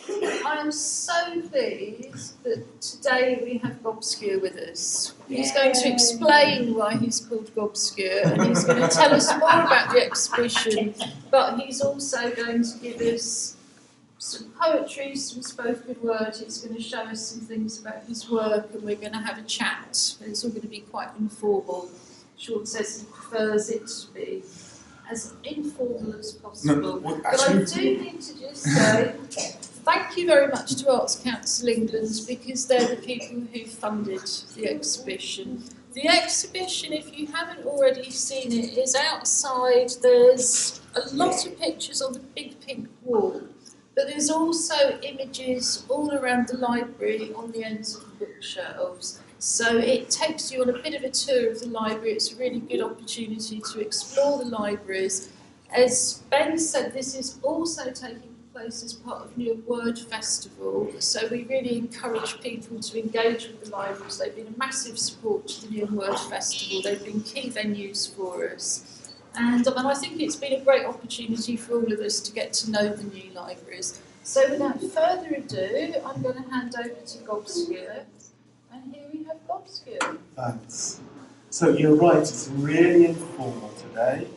I am so pleased that today we have Gobscure with us. He's going to explain why he's called Gobscure, and he's going to tell us more about the exhibition, but he's also going to give us some poetry, some spoken word. He's going to show us some things about his work, and we're going to have a chat. It's all going to be quite informal. Sean says he prefers it to be as informal as possible. No, but I do need to just say thank you very much to Arts Council England, because they're the people who funded the exhibition. The exhibition, if you haven't already seen it, is outside. There's a lot of pictures on the big pink wall, but there's also images all around the library on the ends of the bookshelves. So it takes you on a bit of a tour of the library. It's a really good opportunity to explore the libraries. As Ben said, this is also taking place as part of Newham Word Festival. So we really encourage people to engage with the libraries. They've been a massive support to the Newham Word Festival. They've been key venues for us. And I think it's been a great opportunity for all of us to get to know the new libraries. So without further ado, I'm going to hand over to Gobscure. And here we have Gobscure. Thanks. So you're right, it's really informal today.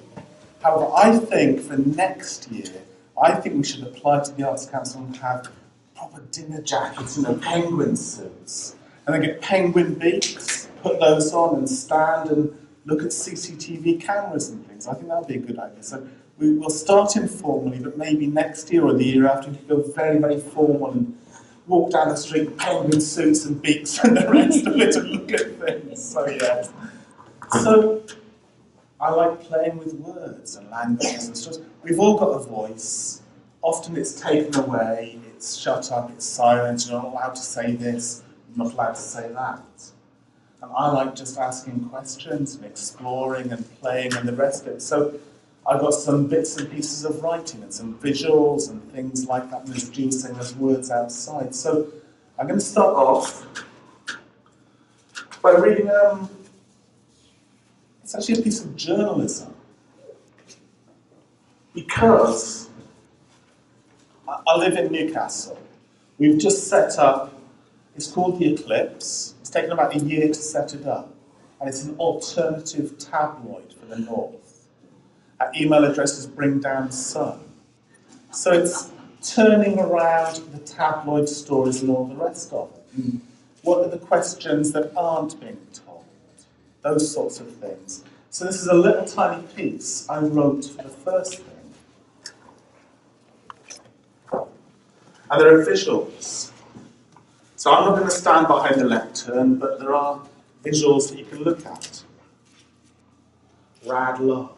However, I think for next year, I think we should apply to the Arts Council and have proper dinner jackets and penguin suits. And then get penguin beaks, put those on and stand and look at CCTV cameras and things. I think that would be a good idea. So we will start informally, but maybe next year or the year after we could go very, very formal and walk down the street with penguin suits and beaks and the rest of it and look at things. So yeah. So I like playing with words and languages and stuff. We've all got a voice. Often it's taken away, it's shut up, it's silent, you're not allowed to say this, you're not allowed to say that. And I like just asking questions and exploring and playing and the rest of it. So I've got some bits and pieces of writing and some visuals and things like that, and there's Jean saying there's words outside. So I'm going to start off by reading, it's actually a piece of journalism. Because I live in Newcastle. We've just set up, it's called The Eclipse. It's taken about a year to set it up. And it's an alternative tabloid for the North. Our email address is Bring Down Sun. So it's turning around the tabloid stories and all the rest of it. What are the questions that aren't being told? Those sorts of things. So this is a little tiny piece I wrote for the first thing. And there are visuals. So I'm not going to stand behind the lectern, but there are visuals that you can look at. Rad love.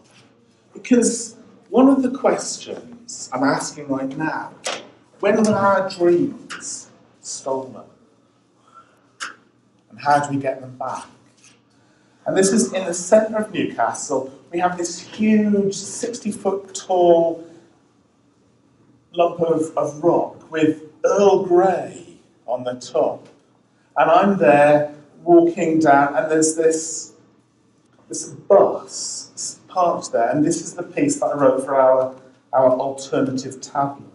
Because one of the questions I'm asking right now, when were our dreams stolen? And how do we get them back? And this is in the centre of Newcastle. We have this huge 60-foot tall lump of rock with Earl Grey on the top. And I'm there walking down, and there's this bus parked there, and this is the piece that I wrote for our alternative tabloid.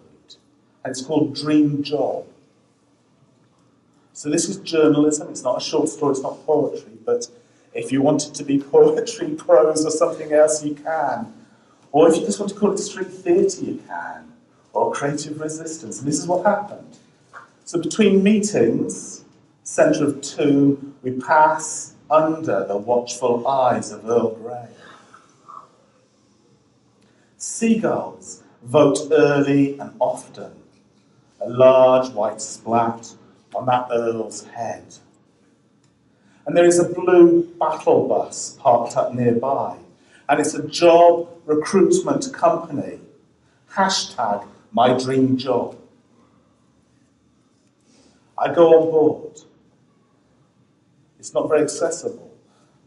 And it's called Dream Job. So this is journalism. It's not a short story, it's not poetry, but if you want it to be poetry, prose, or something else, you can. Or if you just want to call it street theatre, you can. Or creative resistance. And this is what happened. So between meetings, centre of two, we pass under the watchful eyes of Earl Grey. Seagulls vote early and often. A large white splat on that Earl's head. And there is a blue battle bus parked up nearby. And it's a job recruitment company. Hashtag my dream job. I go on board. It's not very accessible.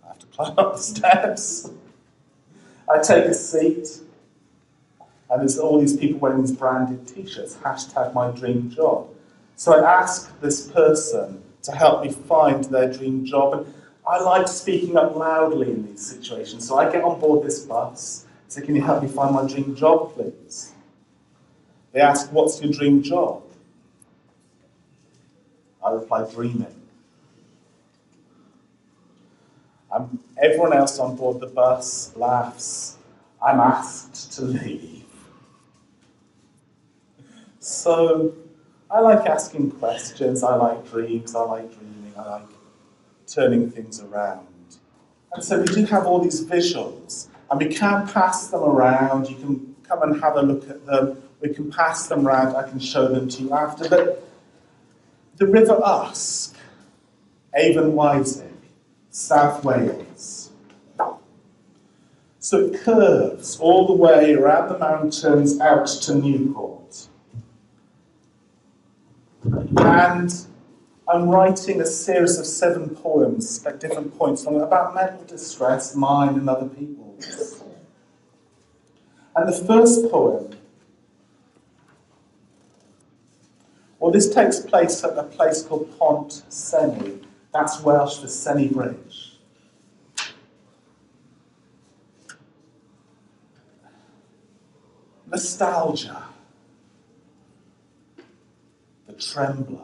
I have to climb up the steps. I take a seat. And there's all these people wearing these branded t-shirts. Hashtag my dream job. So I ask this person to help me find their dream job. And I like speaking up loudly in these situations. So I get on board this bus. Say, can you help me find my dream job, please? They ask, what's your dream job? I reply, dreaming. Everyone else on board the bus laughs. I'm asked to leave. So I like asking questions, I like dreams, I like dreaming, I like turning things around. And so we do have all these visuals, and we can pass them around. You can come and have a look at them. We can pass them around. I can show them to you after. But the River Usk, Avon Wising, South Wales. So it curves all the way around the mountains out to Newport. And I'm writing a series of 7 poems at different points about mental distress, mine and other people's. And the first poem, well, this takes place at a place called Pont Senni. That's Welsh for Senni Bridge. Nostalgia, the trembler.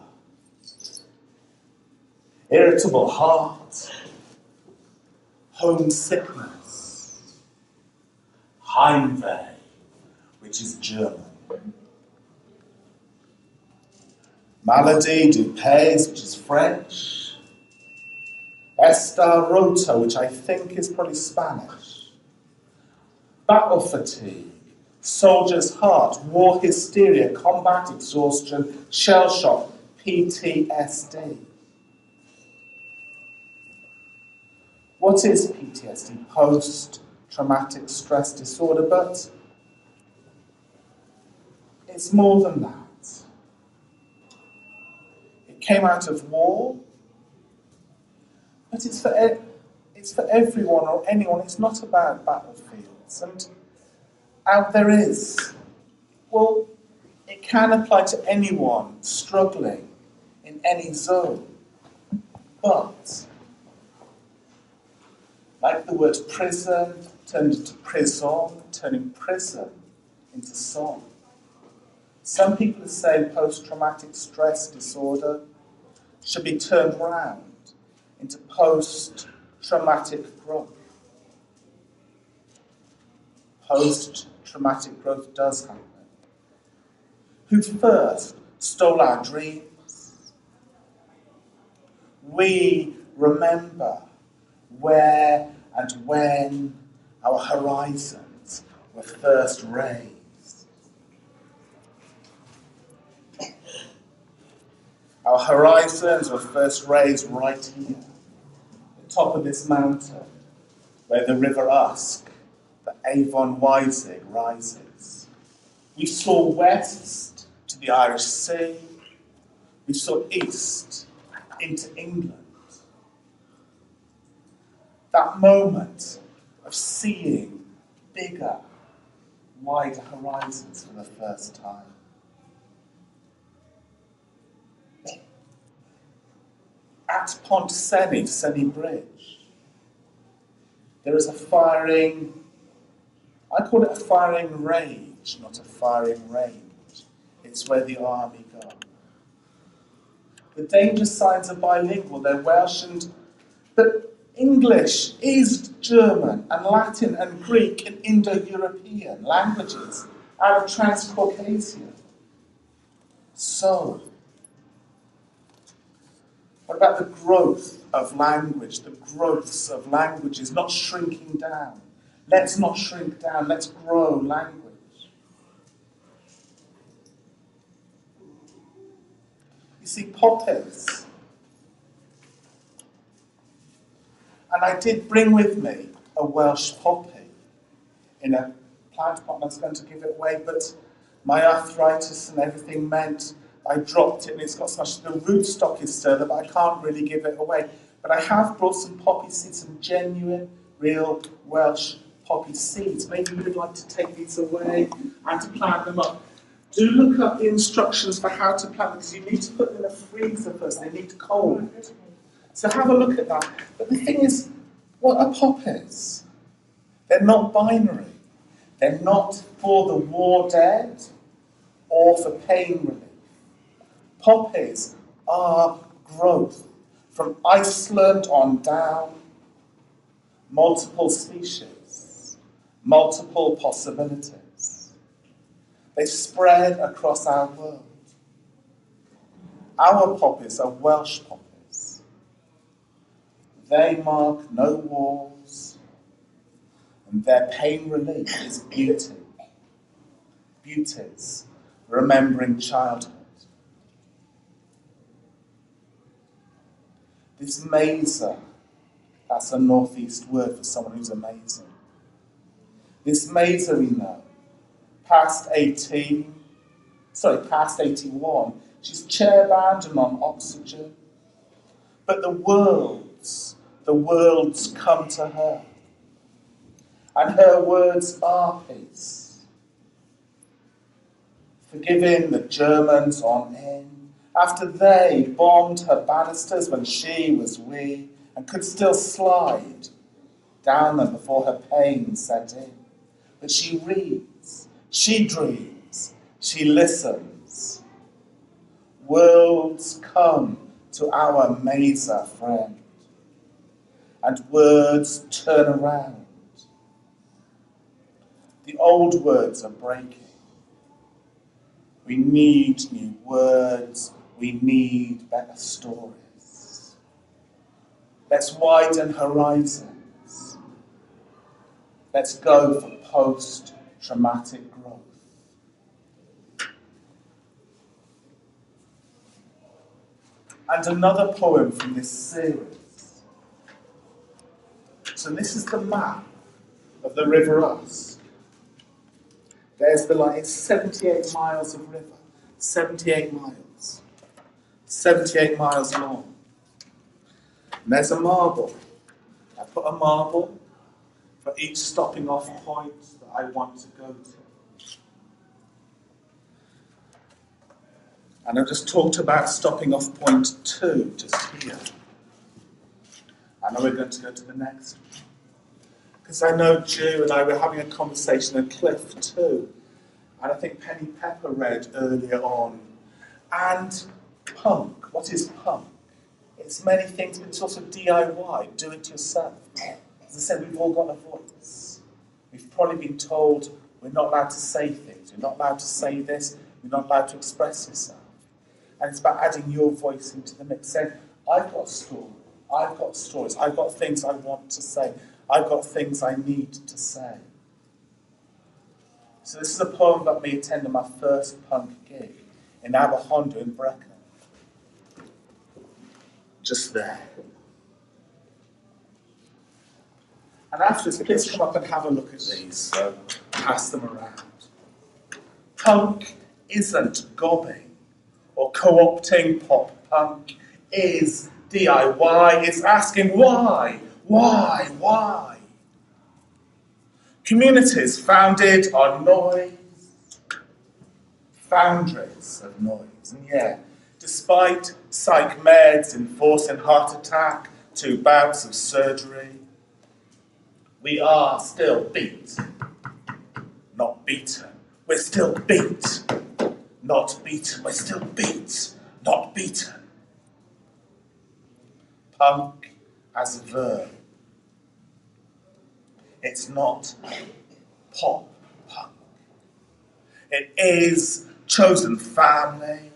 Irritable heart, homesickness, Heimweh, which is German. Maladie du Pays, which is French. Estar Rota, which I think is probably Spanish. Battle fatigue, soldier's heart, war hysteria, combat exhaustion, shell shock, PTSD. What is PTSD? Post-traumatic stress disorder, but it's more than that. It came out of war, but it's for everyone or anyone. It's not about battlefields. And out there is, well, it can apply to anyone struggling in any zone, but like the word prison turned into prisong, turning prison into song. Some people are saying post-traumatic stress disorder should be turned round into post-traumatic growth. Post-traumatic growth does happen. Who first stole our dreams? We remember where and when our horizons were first raised. Our horizons were first raised right here, at the top of this mountain, where the River Usk, the Avon Wising, rises. We saw west to the Irish Sea. We saw east into England. That moment of seeing bigger, wider horizons for the first time. At Pont Senni, Senni Bridge, there is a firing, I call it a firing range, not a firing range. It's where the army go. The danger signs are bilingual, they're Welsh but English is German and Latin and Greek and Indo-European languages out of Transcaucasia. So, what about the growth of language, the growths of languages, not shrinking down? Let's not shrink down, let's grow language. You see, poppies. And I did bring with me a Welsh poppy in a plant pot. I was going to give it away, but my arthritis and everything meant I dropped it, and it's got so much, the rootstock is still there, but I can't really give it away. But I have brought some poppy seeds, some genuine, real Welsh poppy seeds. Maybe you would like to take these away and to plant them up. Do look up the instructions for how to plant them, because you need to put them in a freezer first. They need cold. So have a look at that. But the thing is, what are poppies? They're not binary. They're not for the war dead or for pain relief. Poppies are growth. From Iceland on down, multiple species, multiple possibilities. They spread across our world. Our poppies are Welsh poppies. They mark no walls, and their pain relief is beauty. Beauties, remembering childhood. This mazer, that's a northeast word for someone who's amazing. This mazer we know, past 81, she's chair-bound and on oxygen. But the worlds come to her. And her words are peace. Forgiving the Germans on in, after they bombed her banisters when she was wee and could still slide down them before her pain set in. But she reads, she dreams, she listens. Worlds come to our mazer friend, and words turn around. The old words are breaking. We need new words. We need better stories. Let's widen horizons. Let's go for post-traumatic growth. And another poem from this series. So this is the map of the River Usk. There's the line, it's 78 miles of river, 78 miles. 78 miles long. And there's a marble. I put a marble for each stopping off point that I want to go to. And I just talked about stopping off point 2, just here. And now we're going to go to the next one. Because I know Ju and I were having a conversation at Cliff too. And I think Penny Pepper read earlier on. And punk, what is punk? It's many things, but it's also DIY, do it yourself. As I said, we've all got a voice. We've probably been told we're not allowed to say things, we're not allowed to say this, we're not allowed to express yourself. And it's about adding your voice into the mix, saying, I've got a story, I've got stories, I've got things I want to say, I've got things I need to say. So this is a poem about me attending my first punk gig in Aberhondra in Brecon. Just there. And after this, please come up and have a look at these, so pass them around. Punk isn't gobbing or co-opting pop. Punk is DIY, it's asking why? Communities founded on noise, foundries of noise. And yeah, despite psych meds enforcing heart attack, 2 bouts of surgery, we are still beat, not beaten. We're still beat, not beaten. We're still beat, not beaten. Punk as a verb. It's not pop punk. It is chosen family.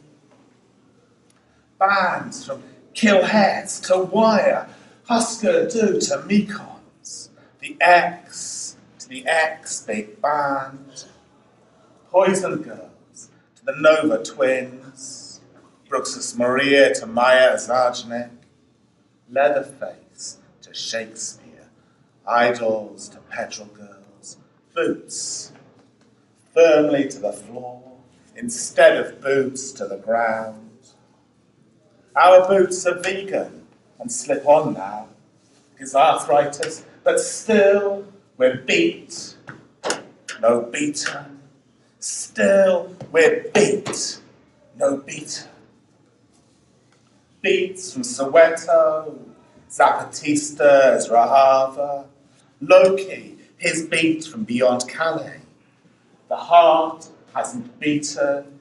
Bands from Killheads to Wire, Husker Du to Mekons, the X to the X Big Band, Poison Girls to the Nova Twins, Bruxus Maria to Maya Azarjnik, Leatherface to Shakespeare, Idols to Petrol Girls, Boots firmly to the floor instead of boots to the ground. Our boots are vegan and slip on now because arthritis, but still we're beat, no beaten. Still we're beat, no beaten. Beats from Soweto, Zapatista's Rahava, Loki, his beat from beyond Calais. The heart hasn't beaten,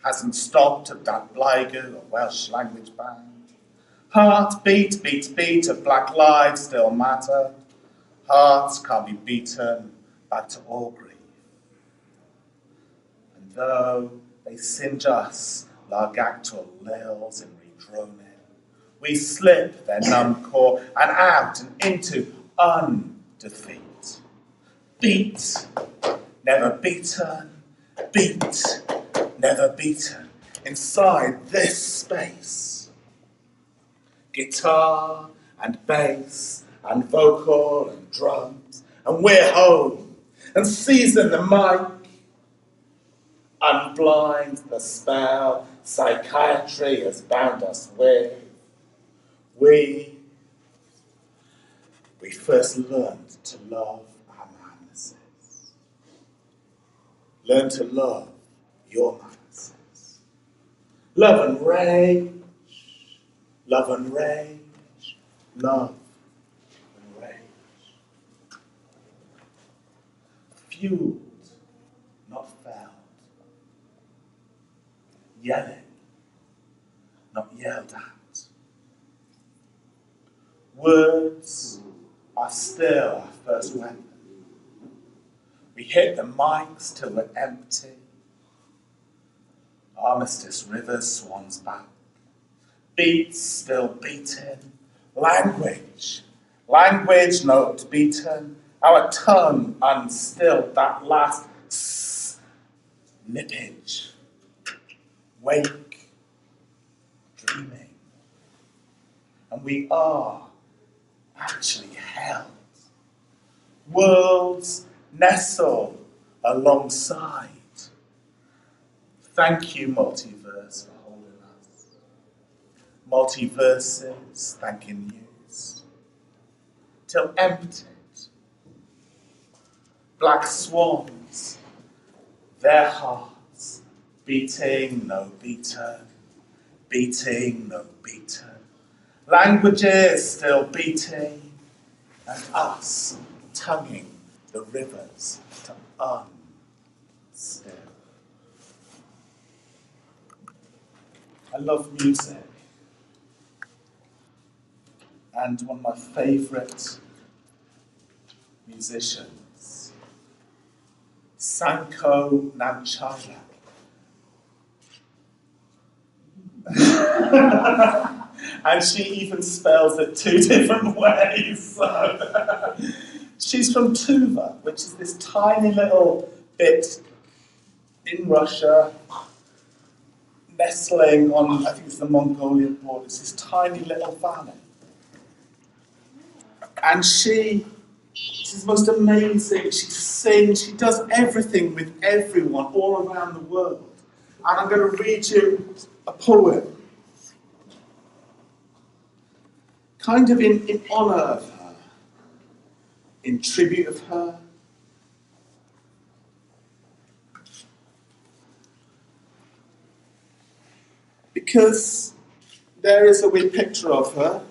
hasn't stopped at that Blygu, a Welsh language band. Heart beat, beat, beat of black lives still matter. Hearts can't be beaten back to Orgreave. And though they singe us, largactal lils in redroning, we slip their numb core and out and into undefeat. Beat, never beaten, beat, never beaten. Inside this space, guitar and bass and vocal and drums, and we're home and season the mic, unblind the spell psychiatry has bound us with. We first learned to love our madnesses. Learn to love your madnesses. Love and rage, love and rage, love and rage. Fueled, not felt. Yelling, not yelled at. Words are still our first weapon. We hit the mics till we're empty. Armistice rivers swans back. Beats still beating. Language note beaten. Our tongue unstilled, that last nippage. Wake, dreaming. And we are actually held. Worlds nestle alongside. Thank you, multiverse, for holding us. Multiverses thanking yous. Till emptied. Black swans, their hearts beating, no beaten, beating, no beaten. Languages still beating, and us tonguing the rivers to unstill. I love music, and one of my favourite musicians, Sanko Namchaya. And she even spells it 2 different ways. So. She's from Tuva, which is this tiny little bit in Russia, nestling on, I think it's the Mongolian border. It's this tiny little valley. And she's the most amazing. She sings, she does everything with everyone all around the world. And I'm going to read you a poem, kind of in honour of her, in tribute of her. Because there is a wee picture of her,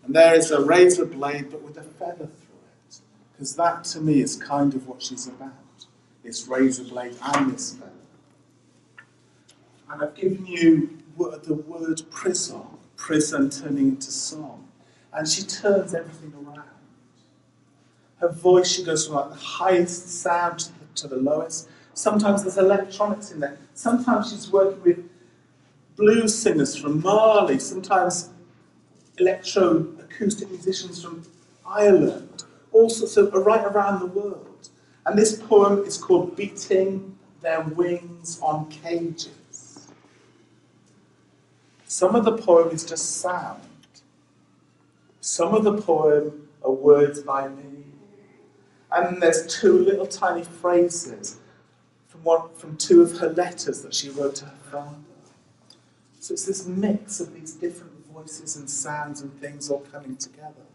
and there is a razor blade, but with a feather through it. Because that, to me, is kind of what she's about, this razor blade and this feather. And I've given you the word prisong, prison turning into song. And she turns everything around. Her voice, she goes from like the highest sound to the lowest. Sometimes there's electronics in there. Sometimes she's working with blues singers from Mali. Sometimes electro-acoustic musicians from Ireland. All sorts of right around the world. And this poem is called Beating Their Wings on Cages. Some of the poem is just sound. Some of the poem are words by me. And there's 2 little tiny phrases from 2 of her letters that she wrote to her father. So it's this mix of these different voices and sounds and things all coming together.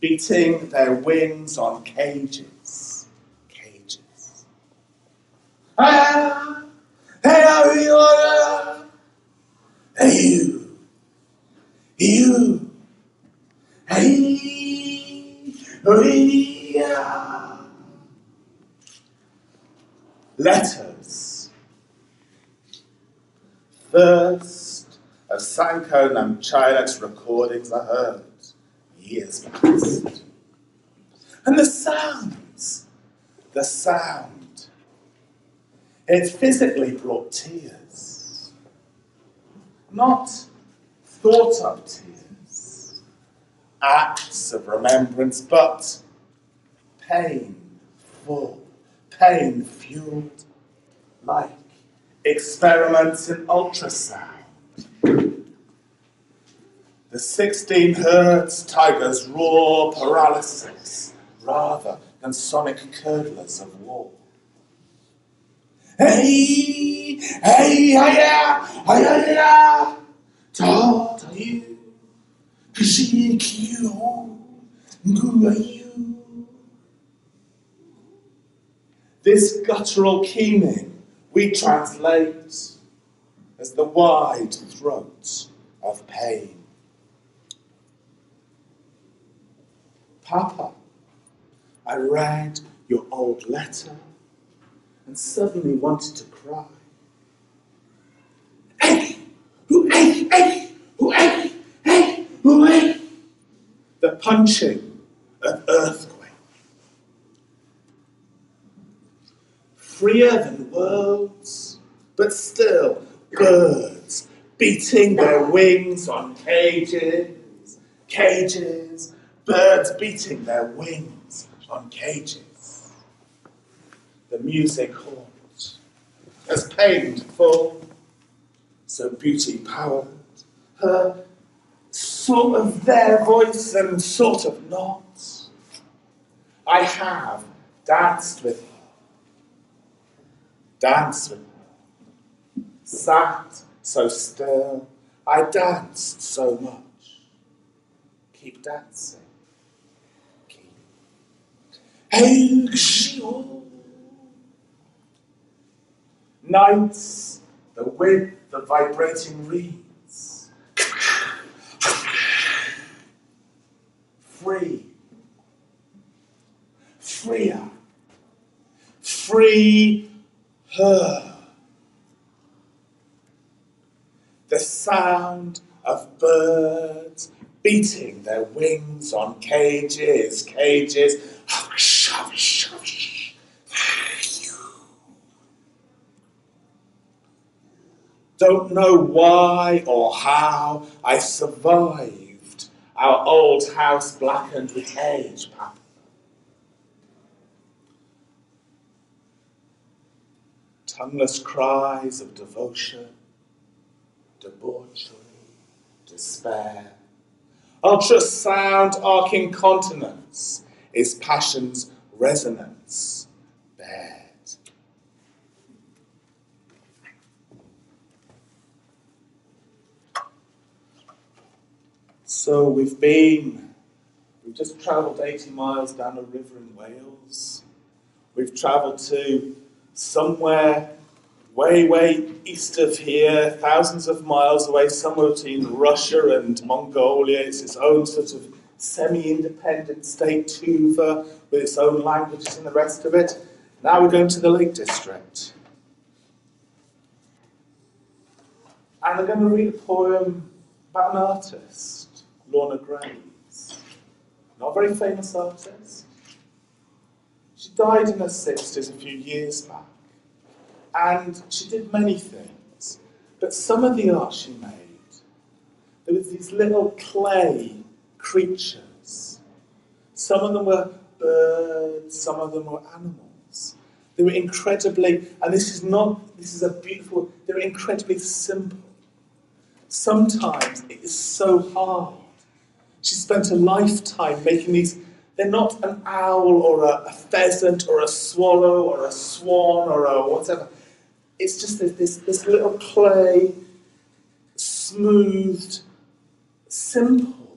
Beating their wings on cages. Cages. Ah, hey, everyone! Hey, you! You! Hey! Yeah. Letters. First, of Sanko Namchilak's recordings are heard years past. And the sound, it physically brought tears. Not thought of tears, acts of remembrance, but painful, pain-fueled, like experiments in ultrasound. The 16 hertz tigers roar paralysis rather than sonic curdlers of war. Hey, hey, hiya, hiya, hiya, ta ta you, kashi kyo, you. This guttural keening we translate as the wide throat of pain. Papa, I read your old letter and suddenly wanted to cry. Hey, hey, hey. The punching of earthquake. Freer than worlds, but still birds beating their wings on cages, birds beating their wings on cages. The music haunt, as painful, so beauty-powered, her sort of their voice and sort of not. I have danced with her, sat so still, I danced so much. Keep dancing. Hey, nights, the width of vibrating reeds. Free. Freer. Free her. The sound of birds beating their wings on cages. Don't know why or how I survived our old house blackened with age, Papa. Tongueless cries of devotion, debauchery, despair. Ultrasound arcing continence is passion's resonance bared. So we've just travelled 80 miles down a river in Wales. We've travelled to somewhere way east of here, thousands of miles away, somewhere between Russia and Mongolia. It's its own sort of semi-independent state, Tuva, with its own languages and the rest of it. Now we're going to the Lake District. And I'm going to read a poem about an artist, Lorna Graves. Not a very famous artist. She died in her 60s a few years back. And she did many things. But some of the art she made, there was these little clay creatures. Some of them were birds, some of them were animals. They were incredibly, and they were incredibly simple. Sometimes it is so hard. She spent a lifetime making these. They're not an owl or a pheasant or a swallow or a swan or a whatever. It's just this little clay, smoothed, simple,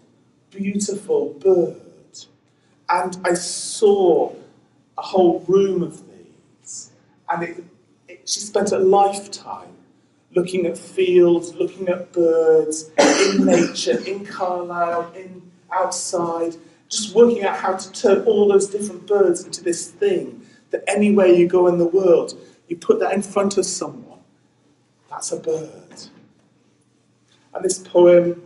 beautiful bird. And I saw a whole room of these. And she spent a lifetime looking at fields, looking at birds, in nature, in Carlisle, outside, just working out how to turn all those different birds into this thing that anywhere you go in the world, you put that in front of someone, that's a bird. And this poem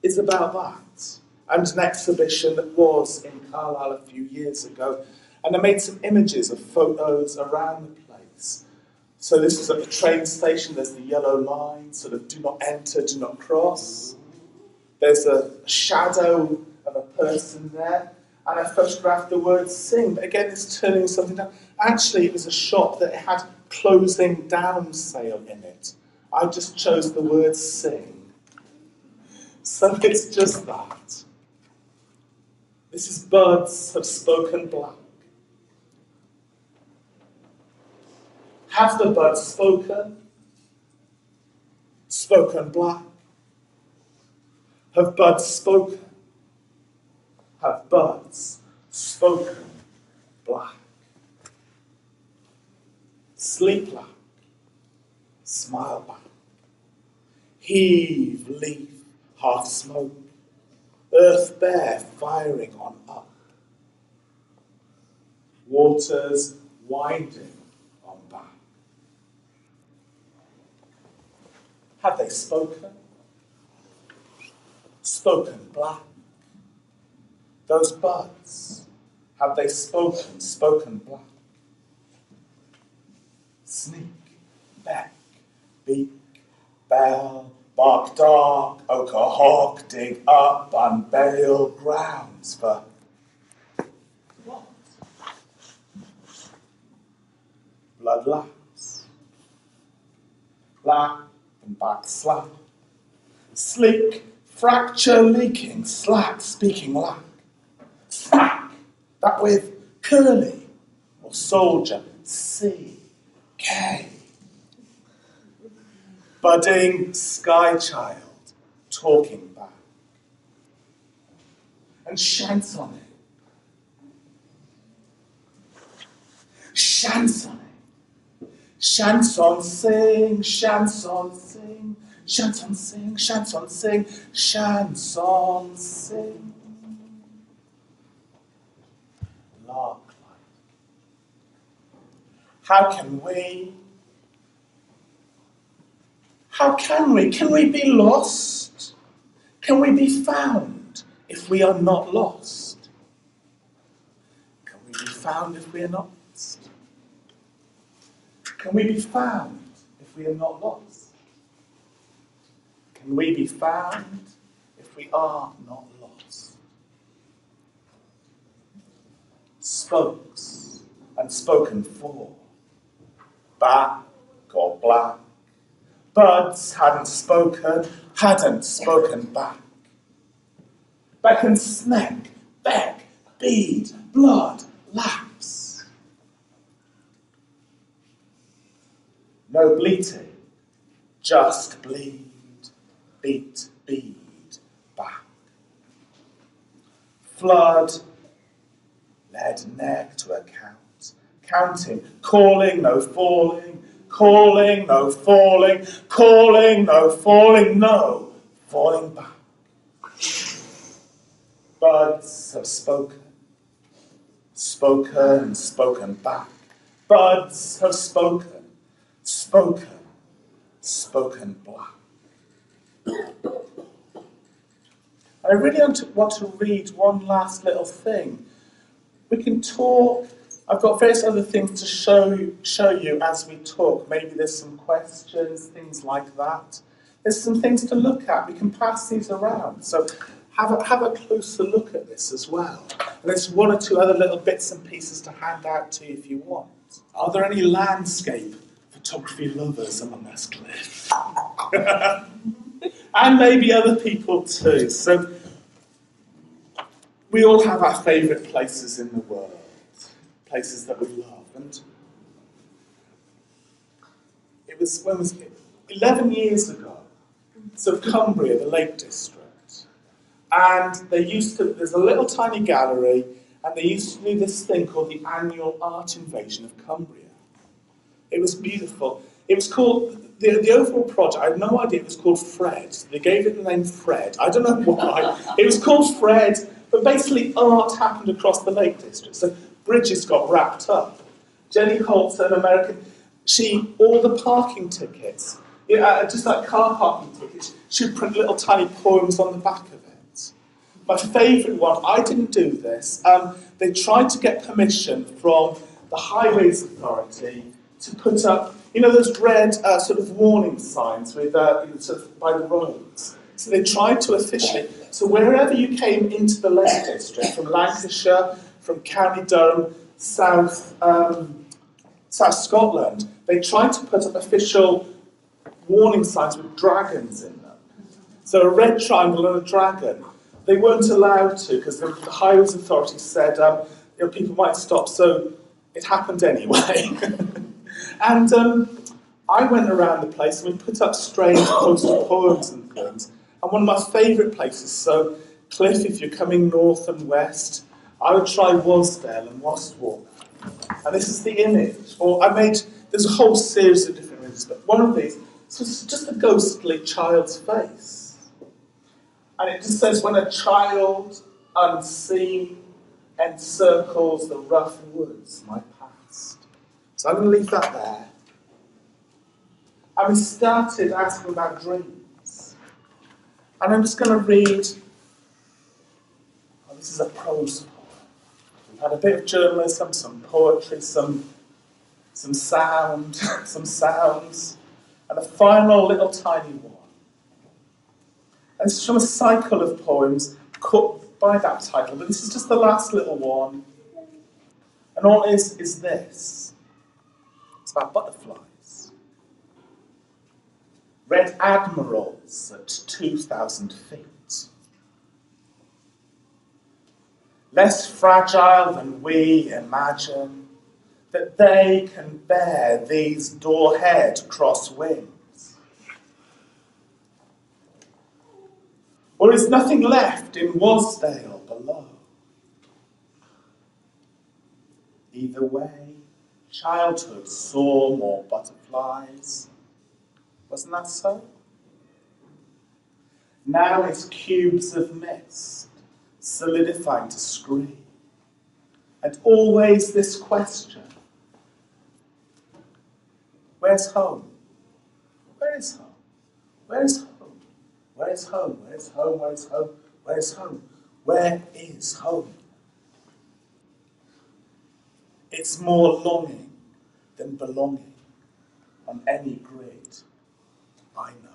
is about that. And an exhibition that was in Carlisle a few years ago. And I made some images of photos around the place. So this is at the train station, there's the yellow line, sort of do not enter, do not cross. There's a shadow of a person there. And I photographed the word sing, but again it's turning something down. Actually, it was a shop that had closing down sale in it. I just chose the word sing. So it's just that. This is Birds Have Spoken Black. Have the birds spoken? Spoken black? Have birds spoken? Have birds spoken black? Sleep black, smile black. Heave leaf, half smoke. Earth bare, firing on up. Waters winding on back. Have they spoken? Spoken black. Those birds, have they spoken, spoken black? Sneak, beck, beak, bell, bark dark, ochre hawk, dig up unburial grounds for what? Blood laps, lap and back slap, sleek, fracture leaking, slack speaking lack, smack, that with curly or soldier, C, K. Budding sky child, talking back. And chanson. Chanson. Chanson sing, chanson sing, chanson sing, chanson sing, chanson sing. Lark-like. How can we? Can we be lost? Can we be found if we are not lost? Can we be found if we are not lost? Can we be found if we are not lost? Can we be found if we are not lost? Spokes and spoken for, back or black. Birds hadn't spoken back. Beckon snake, beck, bead, blood, laps. No bleating, just bleed, beat, bead, back. Flood led neck to account, counting, calling, no falling, calling, no falling, calling, no falling, no falling back. Birds have spoken, spoken, spoken back. Birds have spoken, spoken, spoken black. I really want to read one last little thing. We can talk. I've got various other things to show you as we talk. Maybe there's some questions, things like that. There's some things to look at. We can pass these around. So have a closer look at this as well. And there's one or two other little bits and pieces to hand out to you if you want. Are there any landscape photography lovers among us, Cliff? And maybe other people too. So we all have our favourite places in the world. Places that we love, and it was 11 years ago. So Cumbria, the Lake District, and there's a little tiny gallery, and they used to do this thing called the annual art invasion of Cumbria. It was beautiful. It was called the overall project. I had no idea it was called Fred. They gave it the name Fred. I don't know why. It was called Fred, but basically art happened across the Lake District. So bridges got wrapped up. Jenny Holtz, an American, all the parking tickets Yeah, just like car parking tickets, she'd print little tiny poems on the back of it. My favourite one, I didn't do this, they tried to get permission from the Highways Authority to put up, you know, those red sort of warning signs with, sort of by the roads. So they tried to officially, so wherever you came into the Lake District, from Lancashire, from County Durham, South Scotland, they tried to put up official warning signs with dragons in them. So a red triangle and a dragon. They weren't allowed to because the Highways Authority said people might stop, so it happened anyway. And I went around the place and we put up strange postal poems and things. And one of my favourite places, so Cliff, if you're coming north and west, I would try Wasdale and Wastwater. And this is the image. Or there's a whole series of different images, but one of these, so it's just a ghostly child's face. And it just says, when a child unseen encircles the rough woods, my past. So I'm going to leave that there. And we started asking about dreams. And I'm just going to read, this is a prose poem. We've had a bit of journalism, some poetry, some sound, some sounds, and a final little tiny one. And it's from a cycle of poems cut by that title, but this is just the last little one. And all it is this. It's about butterflies. Red admirals at 2,000 feet. Less fragile than we imagine, that they can bear these door-head cross wings. Or is nothing left in Wasdale below? Either way, childhood saw more butterflies. Wasn't that so? Now it's cubes of mist, solidifying to scream. And always this question. Where's home? Where is home? Where is home? Where is home? Where is home? Where is home? Where is home? Where is home? It's more longing than belonging on any grid, I know.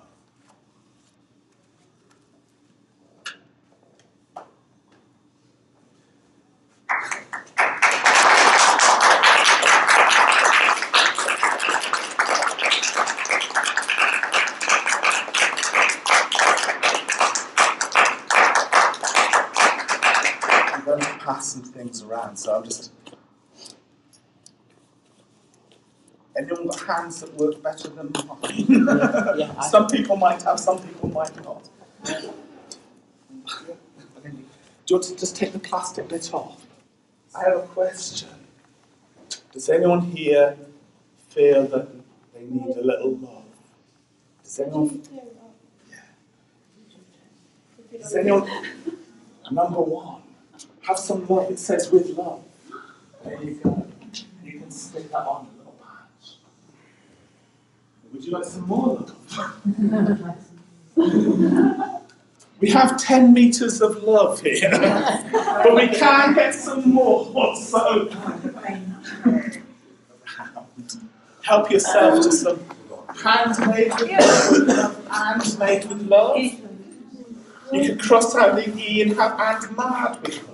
Some things around, so I'm just... Anyone got hands that work better than mine? Yeah, some people might have, some people might not. Do you want to just take the plastic bit off? I have a question. Does anyone here feel that they need a little love? Does anyone... Yeah. Does anyone... Number one. Have some love, it says with love. There you go. You can stick that on a little patch. Would you like some more love? We have 10 metres of love here, but we can get some more, so help yourself to some handmade with love, handmade with love. You can cross out the E and have and mad with love.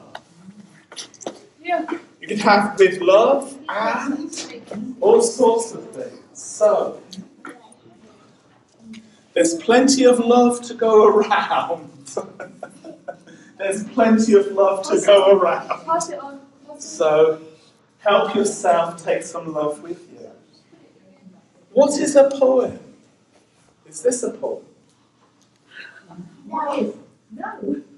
Yeah. You can have with love and all sorts of things. So, there's plenty of love to go around. There's plenty of love to go around. So, help yourself take some love with you. What is a poem? Is this a poem? No. No?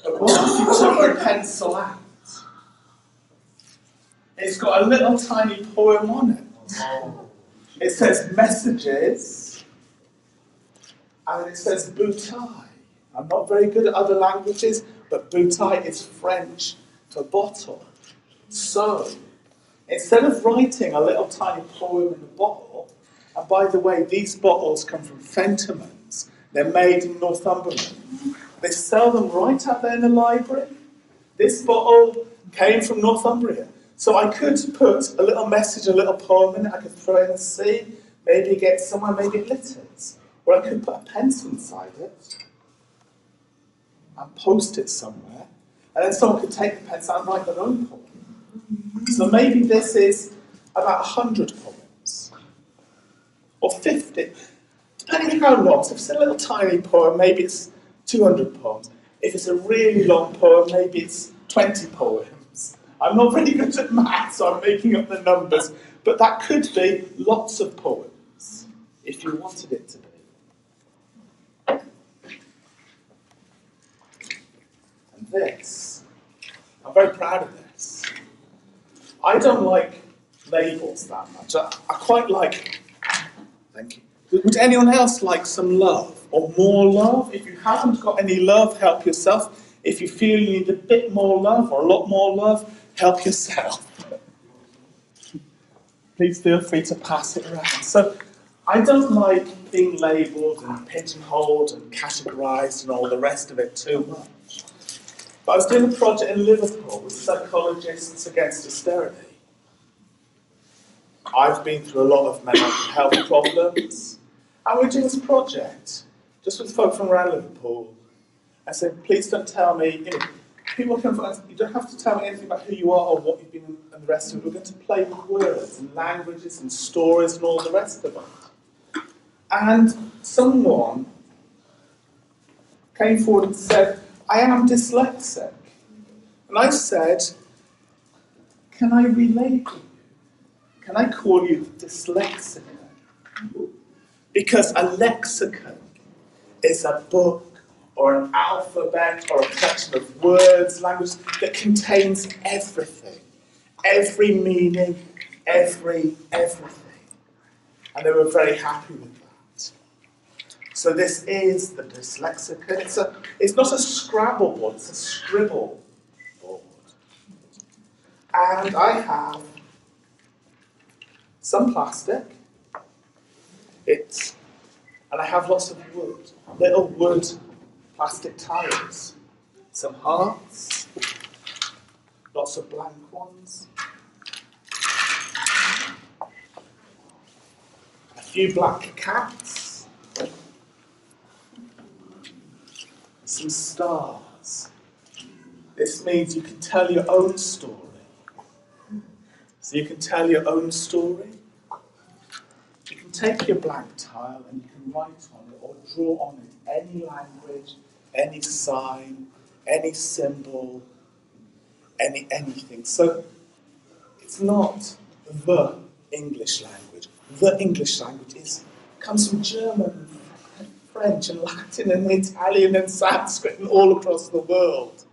But what if you took a pencil out? It's got a little tiny poem on it. It says messages, and it says bouteille. I'm not very good at other languages, but bouteille is French for bottle. So, Instead of writing a little tiny poem in a bottle, and by the way, these bottles come from Fentimans, they're made in Northumberland. They sell them right out there in the library. This bottle came from Northumbria. So I could put a little message, a little poem in it, I could throw it in the sea, maybe get somewhere, maybe it glitters. Or I could put a pencil inside it and post it somewhere, and then someone could take the pencil and write their own poem. So maybe this is about 100 poems, or 50, depending on how long. So if it's a little tiny poem, maybe it's 200 poems. If it's a really long poem, maybe it's 20 poems. I'm not very good at maths, so I'm making up the numbers, but that could be lots of poems, if you wanted it to be. And this, I'm very proud of this. I don't like labels that much. I quite like, thank you. Would anyone else like some love or more love? If you haven't got any love, help yourself. If you feel you need a bit more love or a lot more love, help yourself. Please feel free to pass it around. So, I don't like being labelled and pigeonholed and categorised and all the rest of it too much. But I was doing a project in Liverpool with Psychologists Against Austerity. I've been through a lot of mental health problems, and we're doing this project just with folk from around Liverpool. I said, please don't tell me, people come from us, you don't have to tell me anything about who you are or what you've been and the rest of it. We're going to play with words and languages and stories and all the rest of it. And someone came forward and said, I am dyslexic. And I said, can I relate to you? Can I call you dyslexic? Because a lexicon is a book or an alphabet or a collection of words, language that contains everything. Every meaning, everything. And they were very happy with that. So this is the dyslexicon. It's not a Scrabble board, it's a scribble board. And I have some plastic. And I have lots of wood, little wood plastic tiles. Some hearts, lots of blank ones. A few black cats. Some stars. This means you can tell your own story. So you can tell your own story. You can take your blank tile and you can write on it or draw on it any language, any sign, any symbol, anything. So it's not the English language. The English language comes from German and French and Latin and Italian and Sanskrit and all across the world.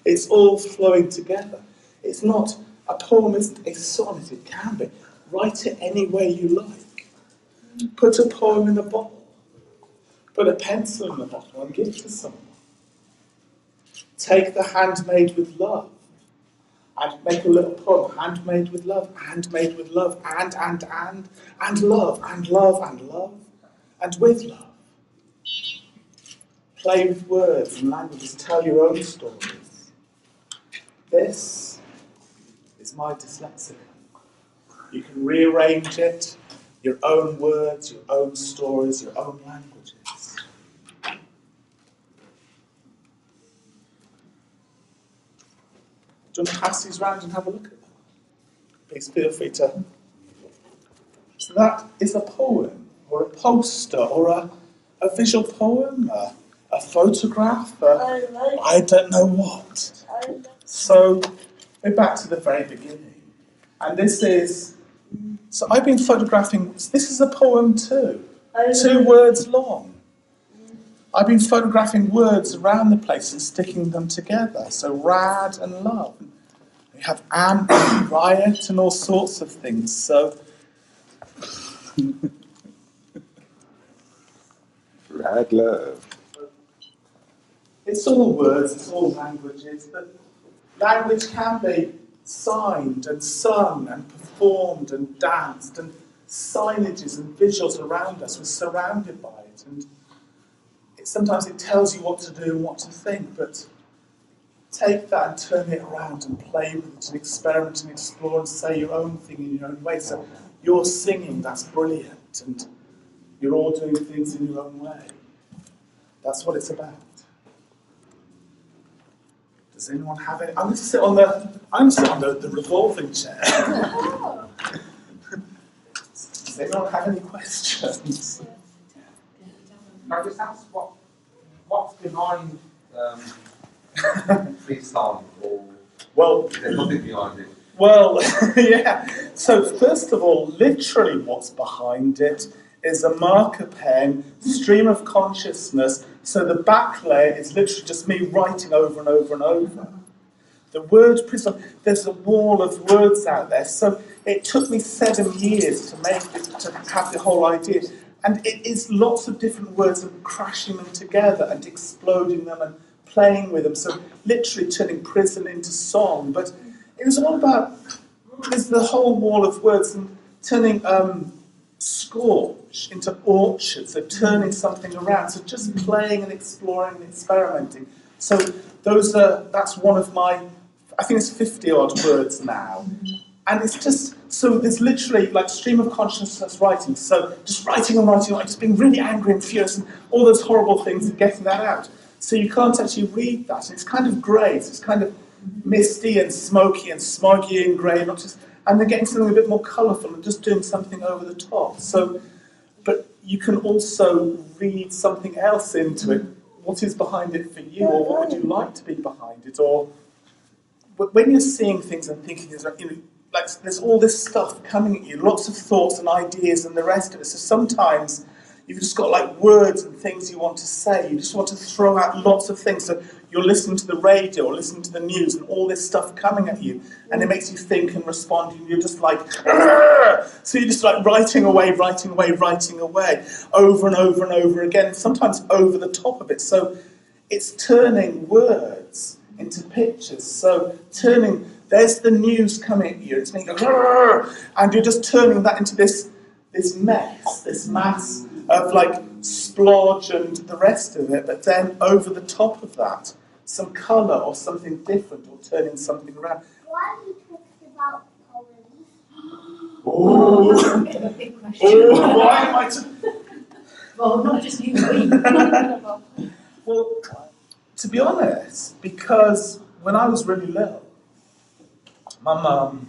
It's all flowing together. It's not, a poem isn't a sonnet, it can be. Write it any way you like. Put a poem in a bottle. Put a pencil in the bottle and give it to someone. Take the handmade with love and make a little poem, handmade with love, and love, and love, and with love. Play with words and languages, tell your own stories. This is my dyslexicon. You can rearrange it, your own words, your own stories, your own languages. Do you want to pass these round and have a look at them? Please feel free to. So that is a poem, or a poster, or a visual poem, a photograph, I don't know what. So we're back to the very beginning. And this is, so I've been photographing, this is a poem too, 2 words long. I've been photographing words around the place and sticking them together. So rad and love. We have amp and riot and all sorts of things. So rad love. It's all words, it's all languages, but language can be signed and sung and performed and danced, and signages and visuals around us. We're surrounded by it, and sometimes it tells you what to do and what to think, but take that and turn it around and play with it and experiment and explore and say your own thing in your own way. So you're singing, that's brilliant, and you're all doing things in your own way. That's what it's about. Does anyone have any? I'm going to sit on the revolving chair. Does anyone have any questions? Can I just ask what's behind prisong, or Well, is there nothing behind it? Well, yeah. So first of all, literally what's behind it is a marker pen, stream of consciousness. So the back layer is literally just me writing over and over and over. The word prisong, there's a wall of words out there. So it took me 7 years to make it, to have the whole idea. And it is lots of different words and crashing them together and exploding them and playing with them. So literally turning prison into song. But it was all about, there's the whole wall of words and turning scorch into orchard, so turning something around. So just playing and exploring and experimenting. So that's one of my, I think it's 50 odd words now. And it's just, so there's literally like stream of consciousness writing. So just writing and writing, just being really angry and furious and all those horrible things and getting that out. So you can't actually read that. It's kind of grey, so it's kind of misty and smoky and smoggy and grey, and then getting something a bit more colourful and just doing something over the top. So, but you can also read something else into it. What is behind it for you, or what would you like to be behind it? Or when you're seeing things and thinking, like there's all this stuff coming at you, lots of thoughts and ideas and the rest of it. So sometimes you've just got like words and things you want to say. You just want to throw out lots of things. So you're listening to the radio or listening to the news and all this stuff coming at you, and it makes you think and respond, and you're just like, argh! So you're just like writing away, over and over and over again, and sometimes over the top of it. So it's turning words into pictures. So there's the news coming at you, it's making, and you're just turning that into this mess, this mass of like splodge and the rest of it, but then over the top of that, some colour or something different, or turning something around. Why are you talking about poems? Oh, Big question. Why am I Well, not just you, Well, to be honest, because when I was really little, my mum,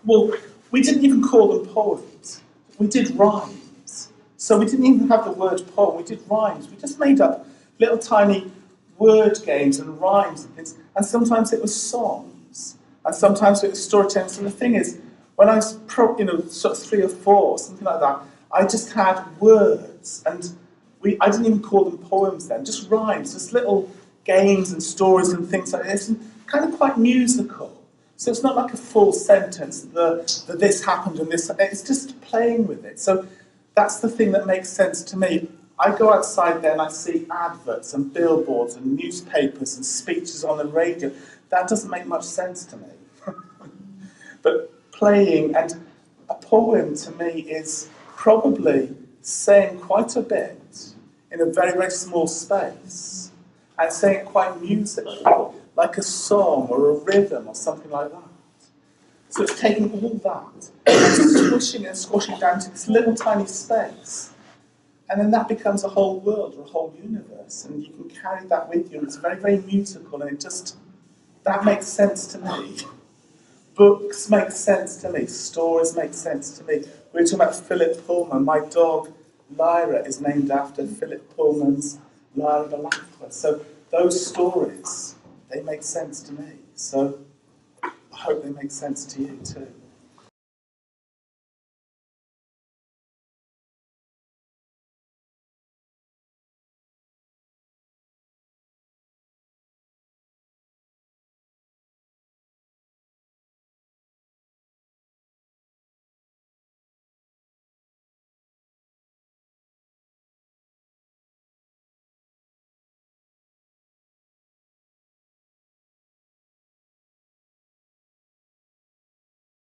we didn't even call them poems. We did rhymes. So we didn't even have the word poem, we did rhymes. We just made up little tiny word games and rhymes and things. And sometimes it was songs, and sometimes it was storytelling. So the thing is, when I was sort of 3 or 4, something like that, I just had words, and I didn't even call them poems then, just rhymes, just little games and stories and things like this, and kind of quite musical. So it's not like a full sentence, that this happened and this, it's just playing with it. So that's the thing that makes sense to me. I go outside there and I see adverts and billboards and newspapers and speeches on the radio. That doesn't make much sense to me. But playing, and a poem to me is probably saying quite a bit in a very, very small space, and saying it quite musically, like a song or a rhythm or something like that. So it's taking all that and squishing it and squashing it down to this little tiny space. And then that becomes a whole world or a whole universe, and you can carry that with you. It's very, very musical, and that makes sense to me. Books make sense to me. Stories make sense to me. We were talking about Philip Pullman. My dog, Lyra, is named after Philip Pullman's Lyra the Laughter. So those stories, they make sense to me. So I hope they make sense to you too.